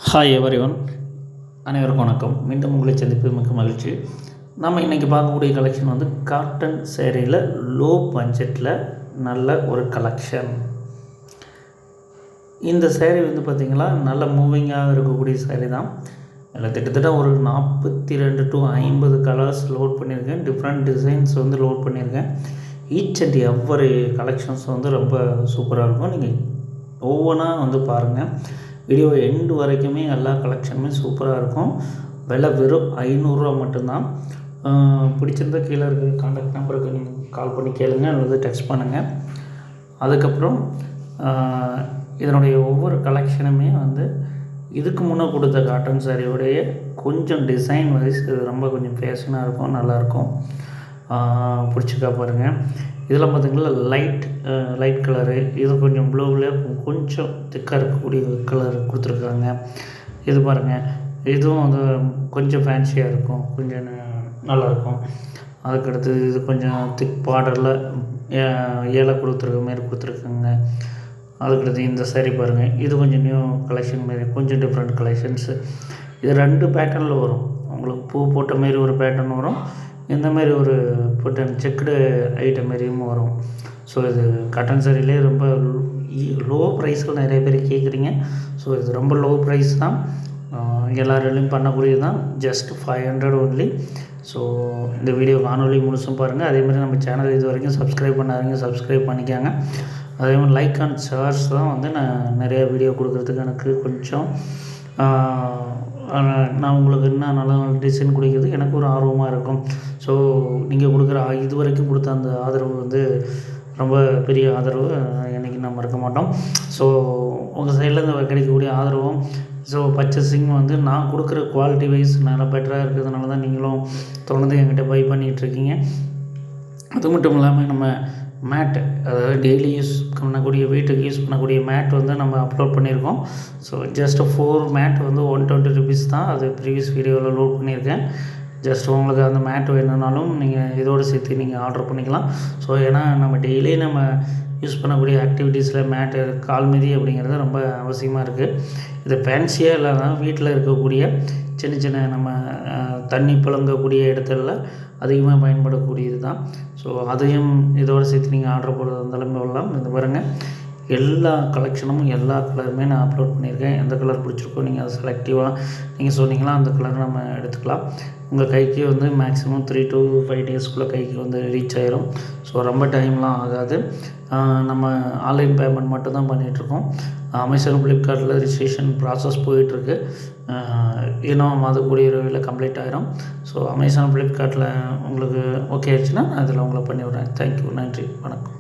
Hi everyone, அனைவருக்கும் வணக்கம். மீண்டும் உங்களை சந்திப்பது மிக்க மகிழ்ச்சி. நம்ம இன்றைக்கி பார்க்கக்கூடிய கலெக்ஷன் வந்து காட்டன் சேரீயில் லோ பட்ஜெட்டில் நல்ல ஒரு கலெக்ஷன். இந்த சேரீ வந்து பார்த்திங்கன்னா நல்ல மூவிங்காக இருக்கக்கூடிய சேரீ தான். அதில் கிட்டத்தட்ட ஒரு 42 to 50 கலர்ஸ் லோட் பண்ணியிருக்கேன். டிஃப்ரெண்ட் டிசைன்ஸ் வந்து லோட் பண்ணியிருக்கேன். ஈச் அண்ட் எவ்வரி கலெக்ஷன்ஸ் வந்து ரொம்ப சூப்பராக இருக்கும். நீங்கள் ஒவ்வொன்றா வந்து பாருங்கள். வீடியோ எண்டு வரைக்குமே எல்லா கலெக்ஷனுமே சூப்பராக இருக்கும். விலை வெறும் 500 மட்டும்தான். பிடிச்சிருந்தால் கீழே இருக்கிற கான்டாக்ட் நம்பருக்கு நீங்கள் கால் பண்ணி கேளுங்க அல்லது டெக்ஸ்ட் பண்ணுங்கள். அதுக்கப்புறம் இதனுடைய ஒவ்வொரு கலெக்ஷனுமே வந்து இதுக்கு முன்னே கொடுத்த காட்டன் சாரியோடைய கொஞ்சம் டிசைன் வைஸ் இது ரொம்ப கொஞ்சம் ஃபேஷனாக இருக்கும், நல்லாயிருக்கும். பிடிச்சிக்கா பாருங்கள். இதெல்லாம் பார்த்திங்கன்னா லைட் கலரு, இது கொஞ்சம் ப்ளூவில் கொஞ்சம் திக்காக இருக்கக்கூடிய கலர் கொடுத்துருக்காங்க. இது பாருங்கள், இதுவும் வந்து கொஞ்சம் ஃபேன்சியாக இருக்கும், கொஞ்சம் நல்லாயிருக்கும். அதுக்கடுத்து இது கொஞ்சம் திக் பார்டரில் ஏழை கொடுத்துருக்க மாரி கொடுத்துருக்காங்க. அதுக்கடுத்து இந்த சாரீ பாருங்கள், இது கொஞ்சம் நியூ கலெக்ஷன் மாரி, கொஞ்சம் டிஃப்ரெண்ட் கலெக்ஷன்ஸு. இது 2 பேட்டர்னில் வரும். உங்களுக்கு பூ போட்ட மாரி ஒரு பேட்டர்ன் வரும், இந்த மாதிரி ஒரு புட்டன் செக்குடு ஐட்டம் மாரியும் வரும். ஸோ இது காட்டன் சாரிலே ரொம்ப லோ ப்ரைஸில் நிறைய பேர் கேட்குறீங்க. ஸோ இது ரொம்ப லோ ப்ரைஸ் தான், எல்லாராலையும் பண்ணக்கூடியது தான். Just 500 only. ஸோ இந்த வீடியோ காணொலி முழுசும் பாருங்கள். அதேமாதிரி நம்ம சேனல் இது வரைக்கும் சப்ஸ்கிரைப் பண்ணாதீங்க, சப்ஸ்கிரைப் பண்ணிக்காங்க. அதேமாதிரி லைக் அண்ட் ஷேர்ஸ் தான் வந்து நான் நிறையா வீடியோ கொடுக்குறதுக்கு எனக்கு கொஞ்சம் நான் உங்களுக்கு என்ன நல்ல டிசைன் கொடுக்குறது எனக்கு ஒரு ஆர்வமாக இருக்கும். ஸோ நீங்கள் கொடுக்குற இது வரைக்கும் கொடுத்த அந்த ஆதரவு வந்து ரொம்ப பெரிய ஆதரவு, என்றைக்கு நான் மறக்க மாட்டோம். ஸோ உங்கள் சைட்லேருந்து கிடைக்கக்கூடிய ஆதரவும், ஸோ பர்ச்சேசிங் வந்து நான் கொடுக்குற குவாலிட்டி வைஸ் நல்லா பெட்டராக இருக்கிறதுனால தான் நீங்களும் தொடர்ந்து என்கிட்ட பை பண்ணிகிட்ருக்கீங்க. அது மட்டும் இல்லாமல் நம்ம மேட்டு, அதாவது டெய்லி யூஸ் பண்ணக்கூடிய வீட்டுக்கு யூஸ் பண்ணக்கூடிய மேட் வந்து நம்ம அப்லோட் பண்ணியிருக்கோம். ஸோ ஜஸ்ட் 4 மேட் வந்து 120 rupees தான். அது ப்ரீவியஸ் வீடியோவில் லோட் பண்ணியிருக்கேன். ஜஸ்ட் உங்களுக்கு அந்த மேட் வேணும்னாலும் நீங்கள் இதோடு சேர்த்து நீங்கள் ஆர்டர் பண்ணிக்கலாம். ஸோ ஏன்னா நம்ம டெய்லி நம்ம யூஸ் பண்ணக்கூடிய ஆக்டிவிட்டீஸில் மேட்டு, கால் மிதி அப்படிங்கிறது ரொம்ப அவசியமாக இருக்குது. இது ஃபேன்சியாக இல்லாமல் வீட்டில் இருக்கக்கூடிய சின்ன சின்ன நம்ம தண்ணி புழங்கக்கூடிய இடத்துல அதிகமாக பயன்படக்கூடியது தான். ஸோ அதையும் இதோடு சேர்த்து நீங்கள் ஆர்டர் போடுறதா இருந்தாலும் போடலாம். இந்த பாருங்கள், எல்லா கலெக்ஷனும் எல்லா கலருமே நான் அப்லோட் பண்ணியிருக்கேன். எந்த கலர் பிடிச்சிருக்கோ நீங்கள் அதை செலக்டிவாக நீங்கள் சொன்னீங்கன்னா அந்த கலர் நம்ம எடுத்துக்கலாம். உங்கள் கைக்கு வந்து மேக்ஸிமம் 3 to 5 daysக்குள்ளே கைக்கு வந்து ரீச் ஆயிரும். ஸோ ரொம்ப டைம்லாம் ஆகாது. நம்ம ஆன்லைன் பேமெண்ட் மட்டும் தான் பண்ணிகிட்ருக்கோம். அமேசான், ஃப்ளிப்கார்ட்டில் ரிஜிஸ்ட்ரேஷன் ப்ராசஸ் போயிட்டுருக்கு. இன்னும் அது கூடிய விரைவில் கம்ப்ளீட் ஆகிரும். ஸோ அமேசான், ஃப்ளிப்கார்ட்டில் உங்களுக்கு ஓகே ஆயிடுச்சுன்னா அதில் உங்களை பண்ணி விட்றேன். தேங்க்யூ, நன்றி, வணக்கம்.